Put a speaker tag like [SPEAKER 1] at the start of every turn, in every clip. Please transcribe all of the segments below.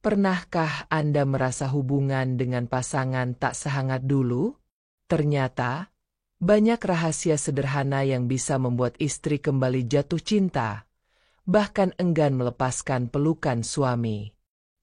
[SPEAKER 1] Pernahkah Anda merasa hubungan dengan pasangan tak sehangat dulu? Ternyata, banyak rahasia sederhana yang bisa membuat istri kembali jatuh cinta, bahkan enggan melepaskan pelukan suami.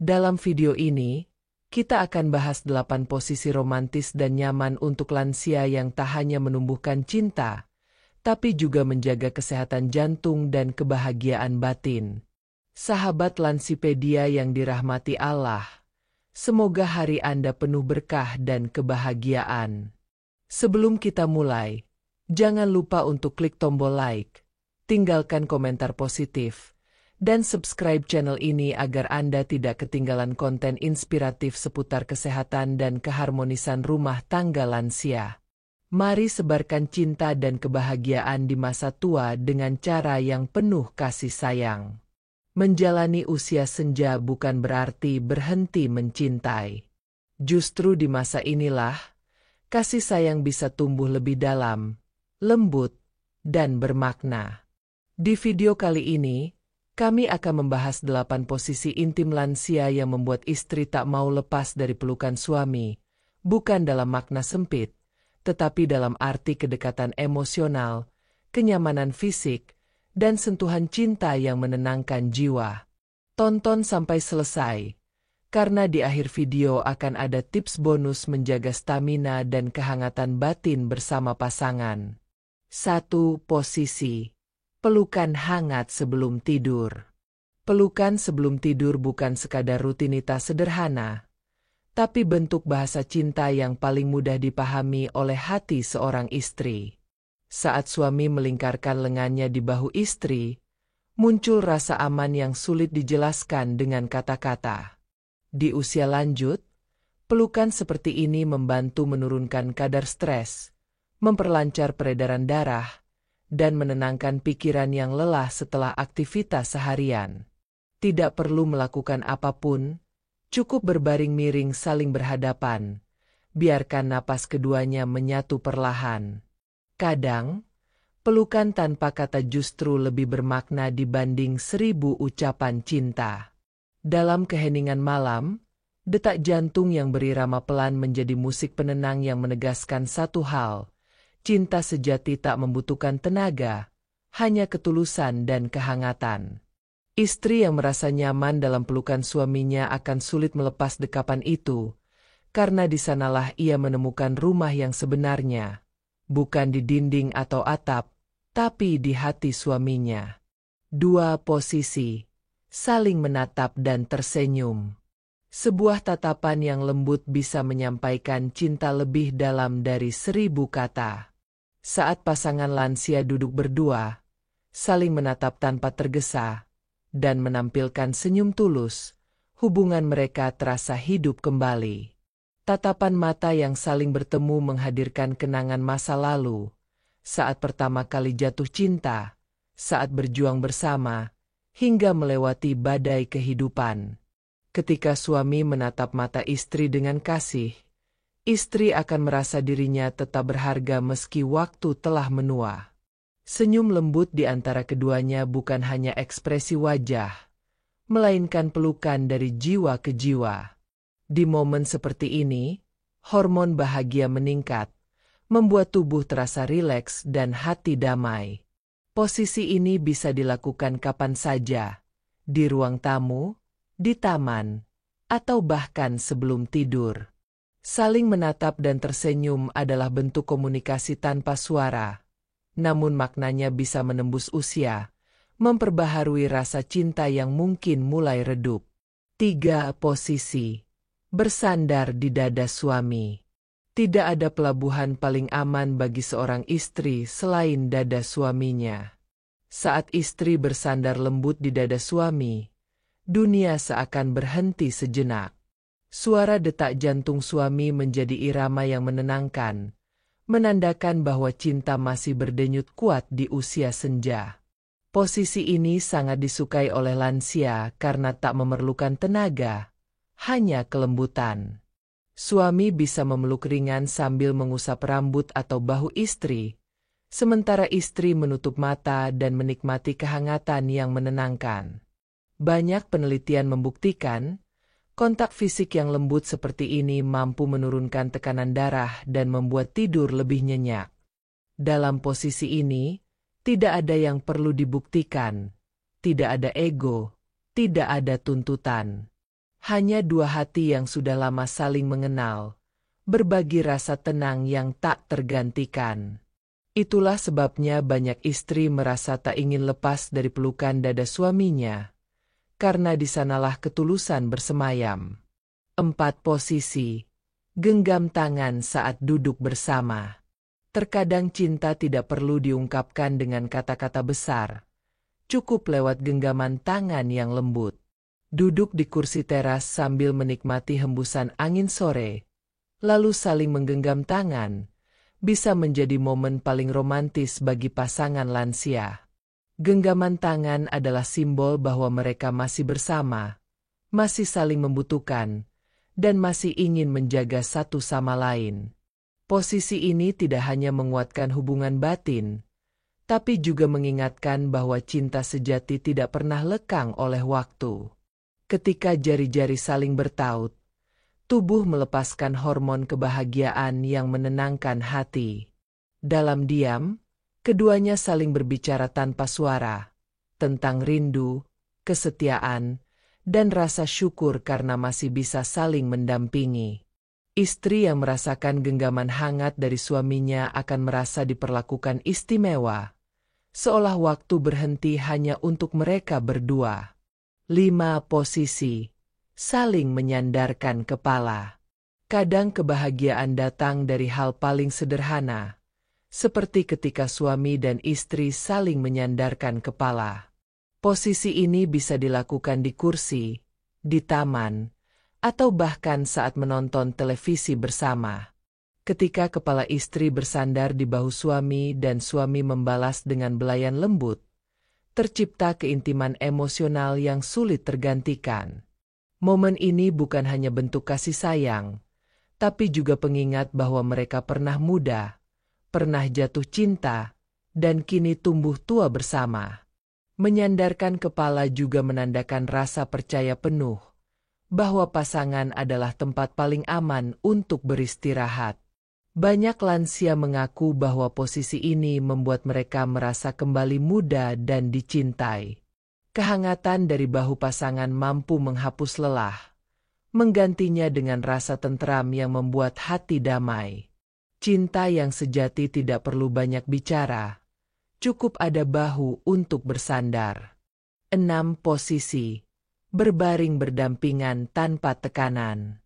[SPEAKER 1] Dalam video ini, kita akan bahas 8 posisi romantis dan nyaman untuk lansia yang tak hanya menumbuhkan cinta, tapi juga menjaga kesehatan jantung dan kebahagiaan batin. Sahabat Lansipedia yang dirahmati Allah, semoga hari Anda penuh berkah dan kebahagiaan. Sebelum kita mulai, jangan lupa untuk klik tombol like, tinggalkan komentar positif, dan subscribe channel ini agar Anda tidak ketinggalan konten inspiratif seputar kesehatan dan keharmonisan rumah tangga lansia. Mari sebarkan cinta dan kebahagiaan di masa tua dengan cara yang penuh kasih sayang. Menjalani usia senja bukan berarti berhenti mencintai. Justru di masa inilah, kasih sayang bisa tumbuh lebih dalam, lembut, dan bermakna. Di video kali ini, kami akan membahas 8 posisi intim lansia yang membuat istri tak mau lepas dari pelukan suami, bukan dalam makna sempit, tetapi dalam arti kedekatan emosional, kenyamanan fisik, dan sentuhan cinta yang menenangkan jiwa. Tonton sampai selesai, karena di akhir video akan ada tips bonus menjaga stamina dan kehangatan batin bersama pasangan. 1. Posisi pelukan hangat sebelum tidur. Pelukan sebelum tidur bukan sekadar rutinitas sederhana, tapi bentuk bahasa cinta yang paling mudah dipahami oleh hati seorang istri. Saat suami melingkarkan lengannya di bahu istri, muncul rasa aman yang sulit dijelaskan dengan kata-kata. Di usia lanjut, pelukan seperti ini membantu menurunkan kadar stres, memperlancar peredaran darah, dan menenangkan pikiran yang lelah setelah aktivitas seharian. Tidak perlu melakukan apapun, cukup berbaring miring saling berhadapan, biarkan napas keduanya menyatu perlahan. Kadang, pelukan tanpa kata justru lebih bermakna dibanding 1000 ucapan cinta. Dalam keheningan malam, detak jantung yang berirama pelan menjadi musik penenang yang menegaskan satu hal: cinta sejati tak membutuhkan tenaga, hanya ketulusan dan kehangatan. Istri yang merasa nyaman dalam pelukan suaminya akan sulit melepas dekapan itu, karena di sanalah ia menemukan rumah yang sebenarnya. Bukan di dinding atau atap, tapi di hati suaminya. 2. Posisi saling menatap dan tersenyum. Sebuah tatapan yang lembut bisa menyampaikan cinta lebih dalam dari 1000 kata. Saat pasangan lansia duduk berdua, saling menatap tanpa tergesa, dan menampilkan senyum tulus, hubungan mereka terasa hidup kembali. Tatapan mata yang saling bertemu menghadirkan kenangan masa lalu, saat pertama kali jatuh cinta, saat berjuang bersama, hingga melewati badai kehidupan. Ketika suami menatap mata istri dengan kasih, istri akan merasa dirinya tetap berharga meski waktu telah menua. Senyum lembut di antara keduanya bukan hanya ekspresi wajah, melainkan pelukan dari jiwa ke jiwa. Di momen seperti ini, hormon bahagia meningkat, membuat tubuh terasa rileks dan hati damai. Posisi ini bisa dilakukan kapan saja, di ruang tamu, di taman, atau bahkan sebelum tidur. Saling menatap dan tersenyum adalah bentuk komunikasi tanpa suara, namun maknanya bisa menembus usia, memperbaharui rasa cinta yang mungkin mulai redup. 3. Posisi bersandar di dada suami. Tidak ada pelabuhan paling aman bagi seorang istri selain dada suaminya. Saat istri bersandar lembut di dada suami, dunia seakan berhenti sejenak. Suara detak jantung suami menjadi irama yang menenangkan, menandakan bahwa cinta masih berdenyut kuat di usia senja. Posisi ini sangat disukai oleh lansia karena tak memerlukan tenaga, hanya kelembutan. Suami bisa memeluk ringan sambil mengusap rambut atau bahu istri, sementara istri menutup mata dan menikmati kehangatan yang menenangkan. Banyak penelitian membuktikan, Kontak fisik yang lembut seperti ini mampu menurunkan tekanan darah dan membuat tidur lebih nyenyak. Dalam posisi ini, tidak ada yang perlu dibuktikan, tidak ada ego, tidak ada tuntutan. Hanya dua hati yang sudah lama saling mengenal, berbagi rasa tenang yang tak tergantikan. Itulah sebabnya banyak istri merasa tak ingin lepas dari pelukan dada suaminya, karena di sanalah ketulusan bersemayam. 4 posisi. Genggam tangan saat duduk bersama. Terkadang cinta tidak perlu diungkapkan dengan kata-kata besar. Cukup lewat genggaman tangan yang lembut. Duduk di kursi teras sambil menikmati hembusan angin sore, lalu saling menggenggam tangan, bisa menjadi momen paling romantis bagi pasangan lansia. Genggaman tangan adalah simbol bahwa mereka masih bersama, masih saling membutuhkan, dan masih ingin menjaga satu sama lain. Posisi ini tidak hanya menguatkan hubungan batin, tapi juga mengingatkan bahwa cinta sejati tidak pernah lekang oleh waktu. Ketika jari-jari saling bertaut, tubuh melepaskan hormon kebahagiaan yang menenangkan hati. Dalam diam, keduanya saling berbicara tanpa suara, tentang rindu, kesetiaan, dan rasa syukur karena masih bisa saling mendampingi. Istri yang merasakan genggaman hangat dari suaminya akan merasa diperlakukan istimewa, seolah waktu berhenti hanya untuk mereka berdua. 5 posisi. Saling menyandarkan kepala. Kadang kebahagiaan datang dari hal paling sederhana, seperti ketika suami dan istri saling menyandarkan kepala. Posisi ini bisa dilakukan di kursi, di taman, atau bahkan saat menonton televisi bersama. Ketika kepala istri bersandar di bahu suami dan suami membalas dengan belayan lembut, tercipta keintiman emosional yang sulit tergantikan. Momen ini bukan hanya bentuk kasih sayang, tapi juga pengingat bahwa mereka pernah muda, pernah jatuh cinta, dan kini tumbuh tua bersama. Menyandarkan kepala juga menandakan rasa percaya penuh, bahwa pasangan adalah tempat paling aman untuk beristirahat. Banyak lansia mengaku bahwa posisi ini membuat mereka merasa kembali muda dan dicintai. Kehangatan dari bahu pasangan mampu menghapus lelah, menggantinya dengan rasa tentram yang membuat hati damai. Cinta yang sejati tidak perlu banyak bicara, cukup ada bahu untuk bersandar. 6 posisi. Berbaring berdampingan tanpa tekanan.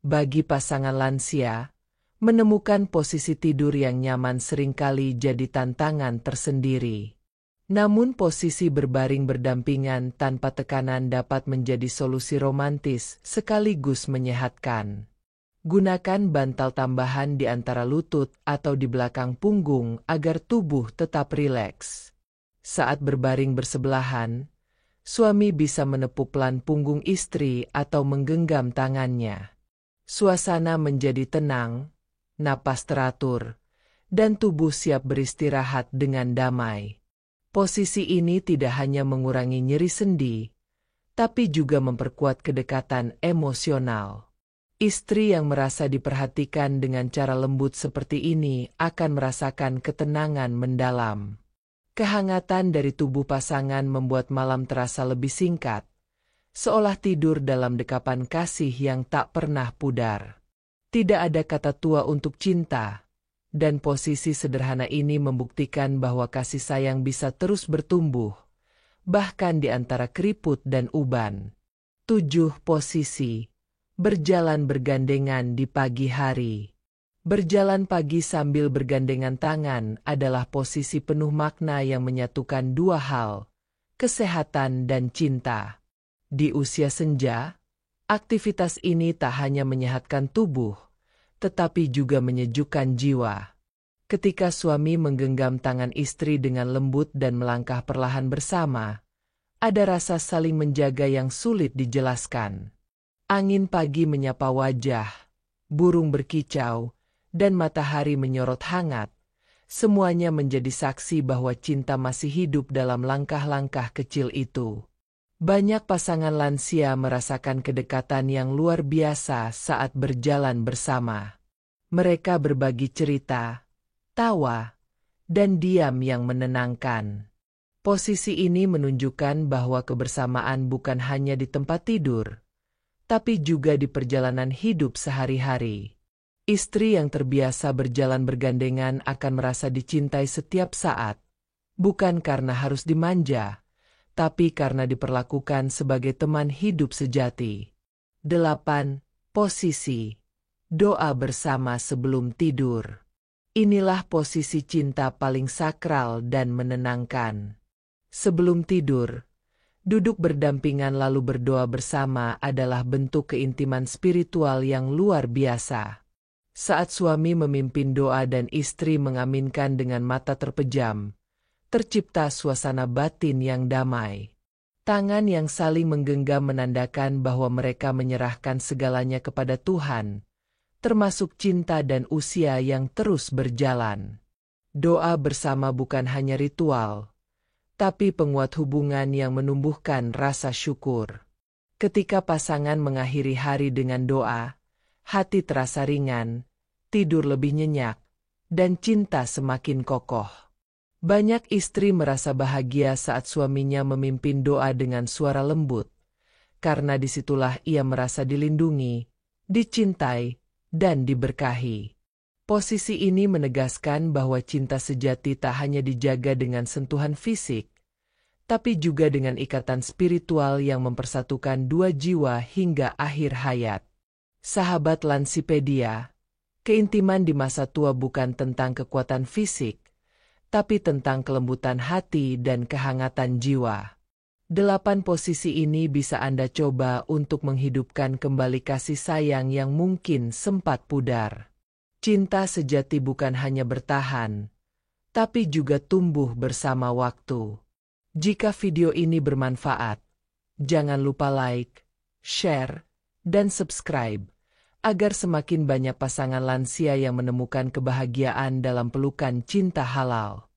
[SPEAKER 1] Bagi pasangan lansia, menemukan posisi tidur yang nyaman seringkali jadi tantangan tersendiri. Namun posisi berbaring berdampingan tanpa tekanan dapat menjadi solusi romantis sekaligus menyehatkan. Gunakan bantal tambahan di antara lutut atau di belakang punggung agar tubuh tetap rileks. Saat berbaring bersebelahan, suami bisa menepuk pelan punggung istri atau menggenggam tangannya. Suasana menjadi tenang, napas teratur, dan tubuh siap beristirahat dengan damai. Posisi ini tidak hanya mengurangi nyeri sendi, tapi juga memperkuat kedekatan emosional. Istri yang merasa diperhatikan dengan cara lembut seperti ini akan merasakan ketenangan mendalam. Kehangatan dari tubuh pasangan membuat malam terasa lebih singkat, seolah tidur dalam dekapan kasih yang tak pernah pudar. Tidak ada kata tua untuk cinta, dan posisi sederhana ini membuktikan bahwa kasih sayang bisa terus bertumbuh, bahkan di antara keriput dan uban. 7 posisi. Berjalan bergandengan di pagi hari. Berjalan pagi sambil bergandengan tangan adalah posisi penuh makna yang menyatukan dua hal, kesehatan dan cinta. Di usia senja, aktivitas ini tak hanya menyehatkan tubuh, tetapi juga menyejukkan jiwa. Ketika suami menggenggam tangan istri dengan lembut dan melangkah perlahan bersama, ada rasa saling menjaga yang sulit dijelaskan. Angin pagi menyapa wajah, burung berkicau, dan matahari menyorot hangat. Semuanya menjadi saksi bahwa cinta masih hidup dalam langkah-langkah kecil itu. Banyak pasangan lansia merasakan kedekatan yang luar biasa saat berjalan bersama. Mereka berbagi cerita, tawa, dan diam yang menenangkan. Posisi ini menunjukkan bahwa kebersamaan bukan hanya di tempat tidur, tapi juga di perjalanan hidup sehari-hari. Istri yang terbiasa berjalan bergandengan akan merasa dicintai setiap saat, bukan karena harus dimanja, tapi karena diperlakukan sebagai teman hidup sejati. 8. Posisi doa bersama sebelum tidur. Inilah posisi cinta paling sakral dan menenangkan. Sebelum tidur, duduk berdampingan lalu berdoa bersama adalah bentuk keintiman spiritual yang luar biasa. Saat suami memimpin doa dan istri mengaminkan dengan mata terpejam, tercipta suasana batin yang damai. Tangan yang saling menggenggam menandakan bahwa mereka menyerahkan segalanya kepada Tuhan, termasuk cinta dan usia yang terus berjalan. Doa bersama bukan hanya ritual, tapi penguat hubungan yang menumbuhkan rasa syukur. Ketika pasangan mengakhiri hari dengan doa, hati terasa ringan, tidur lebih nyenyak, dan cinta semakin kokoh. Banyak istri merasa bahagia saat suaminya memimpin doa dengan suara lembut, karena disitulah ia merasa dilindungi, dicintai, dan diberkahi. Posisi ini menegaskan bahwa cinta sejati tak hanya dijaga dengan sentuhan fisik, tapi juga dengan ikatan spiritual yang mempersatukan dua jiwa hingga akhir hayat. Sahabat Lansipedia, keintiman di masa tua bukan tentang kekuatan fisik, tapi tentang kelembutan hati dan kehangatan jiwa. 8 posisi ini bisa Anda coba untuk menghidupkan kembali kasih sayang yang mungkin sempat pudar. Cinta sejati bukan hanya bertahan, tapi juga tumbuh bersama waktu. Jika video ini bermanfaat, jangan lupa like, share, dan subscribe, agar semakin banyak pasangan lansia yang menemukan kebahagiaan dalam pelukan cinta halal.